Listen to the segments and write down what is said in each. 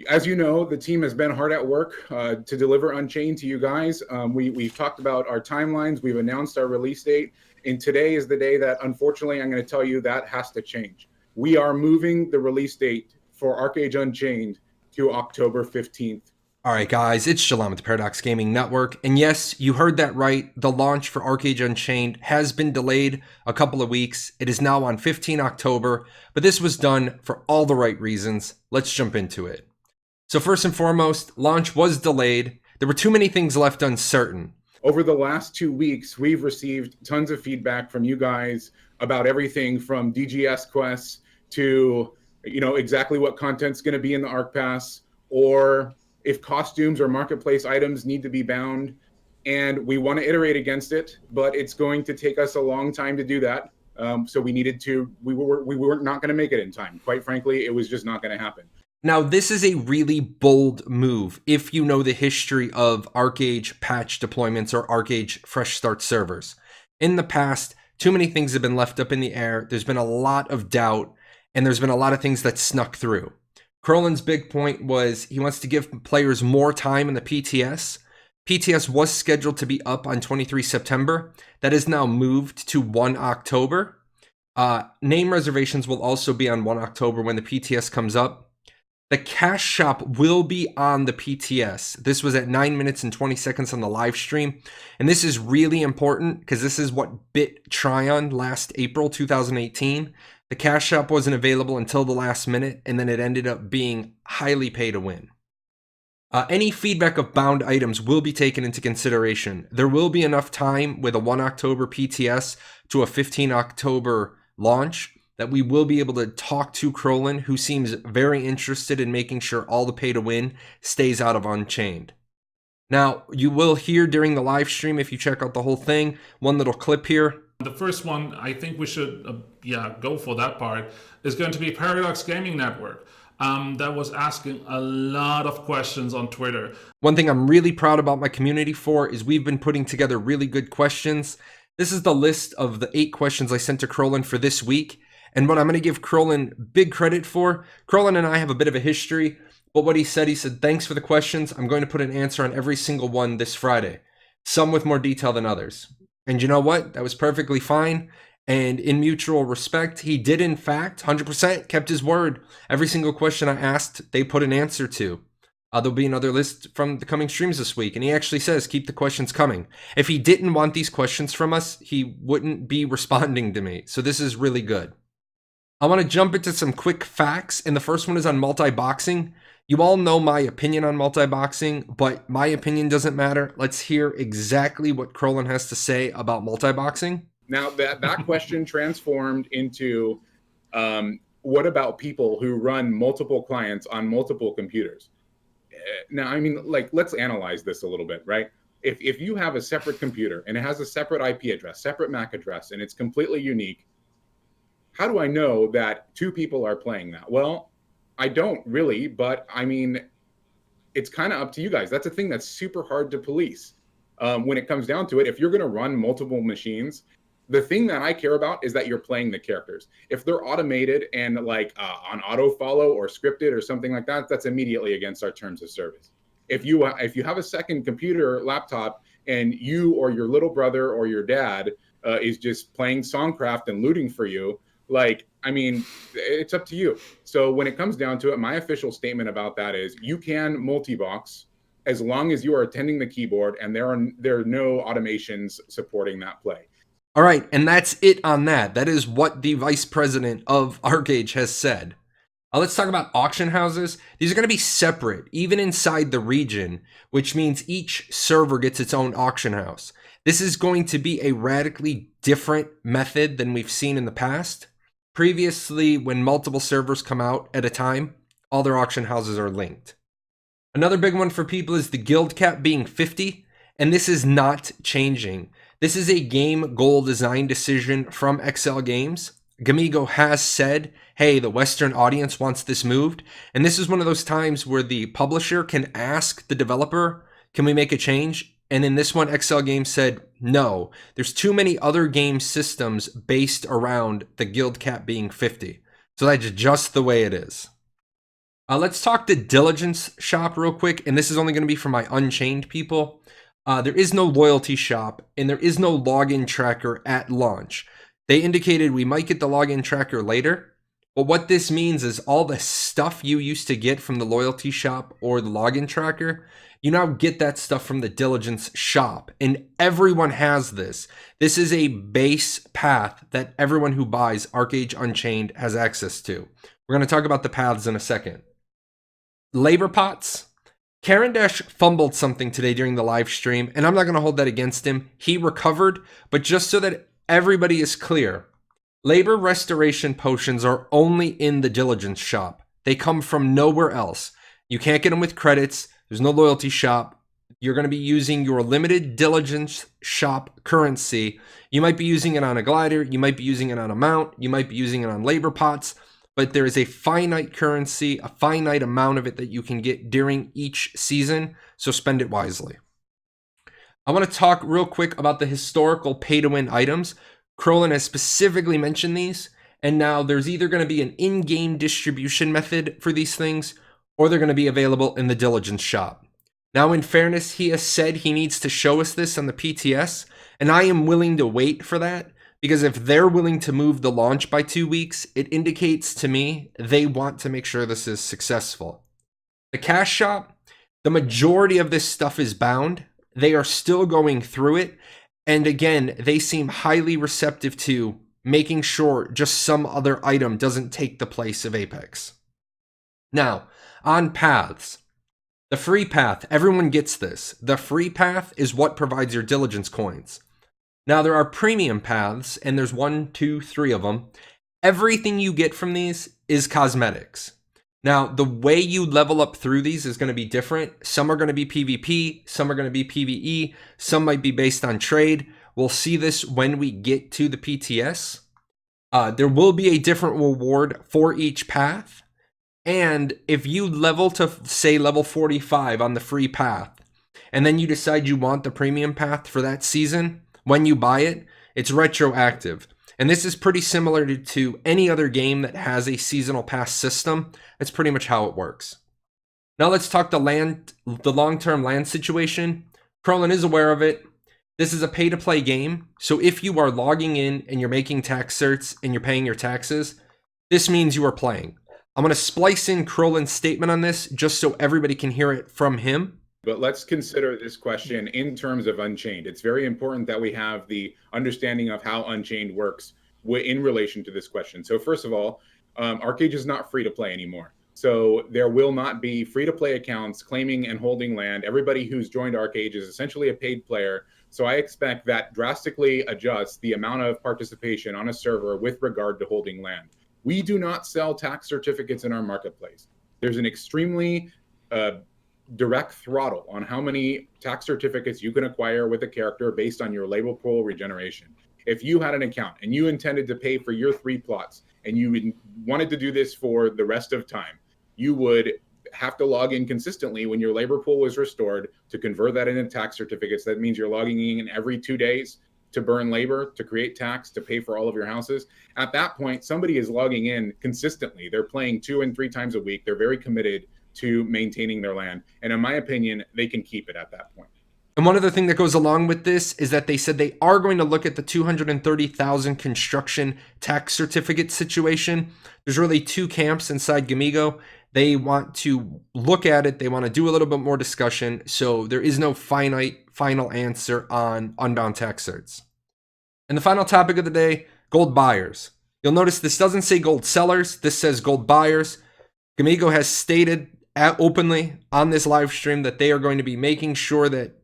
As you know, the team has been hard at work to deliver Unchained to you guys. We've talked about our timelines. We've announced our release date. And today is the day that, unfortunately, I'm going to tell you that has to change. We are moving the release date for Archeage Unchained to October 15th. All right, guys, it's Shalom with the Paradox Gaming Network. And yes, you heard that right. The launch for Archeage Unchained has been delayed a couple of weeks. It is now on 15 October, but this was done for all the right reasons. Let's jump into it. So first and foremost, launch was delayed. There were too many things left uncertain. Over the last 2 weeks, we've received tons of feedback from you guys about everything from DGS quests to, exactly what content's going to be in the Arc Pass, or if costumes or marketplace items need to be bound. And we want to iterate against it, but it's going to take us a long time to do that. So we weren't not going to make it in time. Quite frankly, it was just not going to happen. Now, this is a really bold move if you know the history of Archeage patch deployments or Archeage fresh start servers. In the past, too many things have been left up in the air. There's been a lot of doubt, and there's been a lot of things that snuck through. Khrolan's big point was he wants to give players more time in the PTS. PTS was scheduled to be up on 23 September. That is now moved to 1 October. Name reservations will also be on 1 October when the PTS comes up. The cash shop will be on the PTS. This was at 9 minutes and 20 seconds on the live stream. And this is really important because this is what bit Tryon last April 2018. The cash shop wasn't available until the last minute, and then it ended up being highly pay to win. Any feedback of bound items will be taken into consideration. There will be enough time with a 1 October PTS to a 15 October launch that we will be able to talk to Khrolan, who seems very interested in making sure all the pay to win stays out of Unchained. Now, you will hear during the live stream, if you check out the whole thing, one little clip here. The first one, I think we should go for that part, is going to be Paradox Gaming Network. That was asking a lot of questions on Twitter. One thing I'm really proud about my community for is we've been putting together really good questions. This is the list of the 8 questions I sent to Khrolan for this week. And what I'm going to give Khrolan big credit for, Khrolan and I have a bit of a history, but what he said, thanks for the questions. I'm going to put an answer on every single one this Friday, some with more detail than others. And you know what? That was perfectly fine. And in mutual respect, he did, in fact, 100% kept his word. Every single question I asked, they put an answer to. There'll be another list from the coming streams this week. And he actually says, keep the questions coming. If he didn't want these questions from us, he wouldn't be responding to me. So this is really good. I want to jump into some quick facts, and the first one is on multi-boxing. You all know my opinion on multi-boxing, but my opinion doesn't matter. Let's hear exactly what Khrolan has to say about multi-boxing. Now, that question transformed into, what about people who run multiple clients on multiple computers? Now, let's analyze this a little bit, right? If you have a separate computer, and it has a separate IP address, separate MAC address, and it's completely unique, how do I know that 2 people are playing that? Well, I don't really, but it's kind of up to you guys. That's a thing that's super hard to police. When it comes down to it, if you're going to run multiple machines, the thing that I care about is that you're playing the characters. If they're automated and on auto follow or scripted or something like that, that's immediately against our terms of service. If you have a second computer laptop and you or your little brother or your dad is just playing Songcraft and looting for you, it's up to you. So when it comes down to it, my official statement about that is you can multi-box as long as you are attending the keyboard and there are no automations supporting that play. All right, and that's it on that. That is what the vice president of Archeage has said. Let's talk about auction houses. These are going to be separate, even inside the region, which means each server gets its own auction house. This is going to be a radically different method than we've seen in the past. Previously, when multiple servers come out at a time, all their auction houses are linked. Another big one for people is the guild cap being 50, and this is not changing. This is a game goal design decision from XL Games. Gamigo has said, hey, the Western audience wants this moved, and this is one of those times where the publisher can ask the developer, can we make a change? And in this one, XL Games said, no, there's too many other game systems based around the guild cap being 50. So that's just the way it is. Let's talk the Diligence Shop real quick, and this is only going to be for my Unchained people. There is no loyalty shop, and there is no login tracker at launch. They indicated we might get the login tracker later, but what this means is all the stuff you used to get from the loyalty shop or the login tracker, you now get that stuff from the Diligence Shop, and everyone has this. This is a base path that everyone who buys Archeage Unchained has access to. We're going to talk about the paths in a second. Labor pots. Karen Dash fumbled something today during the live stream, and I'm not going to hold that against him. He recovered, but just so that everybody is clear, labor restoration potions are only in the Diligence Shop. They come from nowhere else. You can't get them with credits. There's no loyalty shop. You're going to be using your limited Diligence Shop currency. You might be using it on a glider. You might be using it on a mount. You might be using it on labor pots. But there is a finite currency, a finite amount of it that you can get during each season, so spend it wisely. I want to talk real quick about the historical pay-to-win items. Khrolan has specifically mentioned these, and now there's either going to be an in-game distribution method for these things, or they're going to be available in the Diligence Shop. Now, in fairness, he has said he needs to show us this on the PTS, and I am willing to wait for that. Because if they're willing to move the launch by 2 weeks, it indicates to me they want to make sure this is successful. The cash shop, the majority of this stuff is bound. They are still going through it. And again, they seem highly receptive to making sure just some other item doesn't take the place of Apex. Now, on paths. The free path, everyone gets this. The free path is what provides your diligence coins. Now, there are premium paths, and there's 1, 2, 3 of them. Everything you get from these is cosmetics. Now, the way you level up through these is going to be different. Some are going to be PvP, some are going to be PvE, some might be based on trade. We'll see this when we get to the PTS. There will be a different reward for each path. And if you level to, say, level 45 on the free path, and then you decide you want the premium path for that season, when you buy it, it's retroactive. And this is pretty similar to any other game that has a seasonal pass system. That's pretty much how it works. Now let's talk the long-term land situation. Khrolan is aware of it. This is a pay-to-play game. So if you are logging in and you're making tax certs and you're paying your taxes, this means you are playing. I'm going to splice in Khrolan's statement on this just so everybody can hear it from him. But let's consider this question in terms of Unchained. It's very important that we have the understanding of how Unchained works in relation to this question. So first of all, Archeage is not free to play anymore. So there will not be free-to-play accounts claiming and holding land. Everybody who's joined Archeage is essentially a paid player. So I expect that drastically adjusts the amount of participation on a server with regard to holding land. We do not sell tax certificates in our marketplace. There's an extremely direct throttle on how many tax certificates you can acquire with a character based on your label pool regeneration. If you had an account and you intended to pay for your 3 plots and you wanted to do this for the rest of time, you would have to log in consistently when your labor pool was restored to convert that into tax certificates. That means you're logging in every 2 days to burn labor, to create tax, to pay for all of your houses. At that point, somebody is logging in consistently. They're playing 2 and 3 times a week. They're very committed to maintaining their land. And in my opinion, they can keep it at that point. And one other thing that goes along with this is that they said they are going to look at the 230,000 construction tax certificate situation. There's really 2 camps inside Gamigo. They want to look at it. They want to do a little bit more discussion. So there is no final answer on unbound tax certs. And the final topic of the day, gold buyers. You'll notice this doesn't say gold sellers. This says gold buyers. Gamigo has stated openly on this live stream that they are going to be making sure that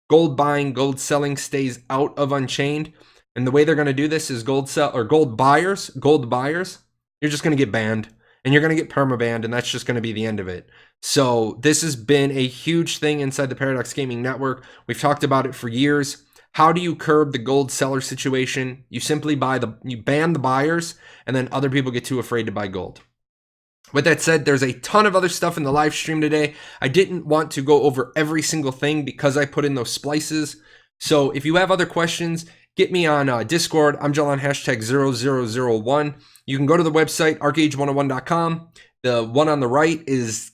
gold buying, gold selling stays out of Unchained. And the way they're going to do this is gold buyers, you're just going to get banned and you're going to get permabanned, and that's just going to be the end of it. So this has been a huge thing inside the Paradox Gaming Network. We've talked about it for years. How do you curb the gold seller situation? You simply you ban the buyers, and then other people get too afraid to buy gold. With that said, there's a ton of other stuff in the live stream today. I didn't want to go over every single thing because I put in those splices. So if you have other questions, get me on Discord. I'm Jalon #0001. You can go to the website, archeage101.com. The one on the right is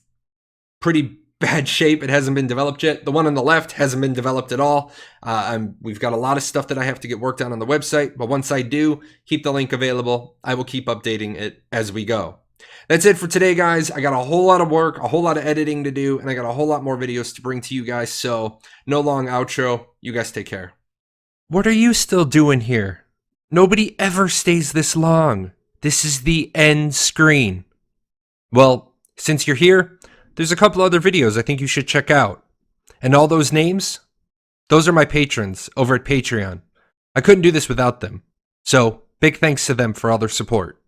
pretty bad shape. It hasn't been developed yet. The one on the left hasn't been developed at all. We've got a lot of stuff that I have to get worked on the website, but once I do, keep the link available. I will keep updating it as we go. That's it for today, guys. I got a whole lot of work, a whole lot of editing to do, and I got a whole lot more videos to bring to you guys, so no long outro. You guys take care. What are you still doing here? Nobody ever stays this long. This is the end screen. Well, since you're here, there's a couple other videos I think you should check out. And all those names? Those are my patrons over at Patreon. I couldn't do this without them. So, big thanks to them for all their support.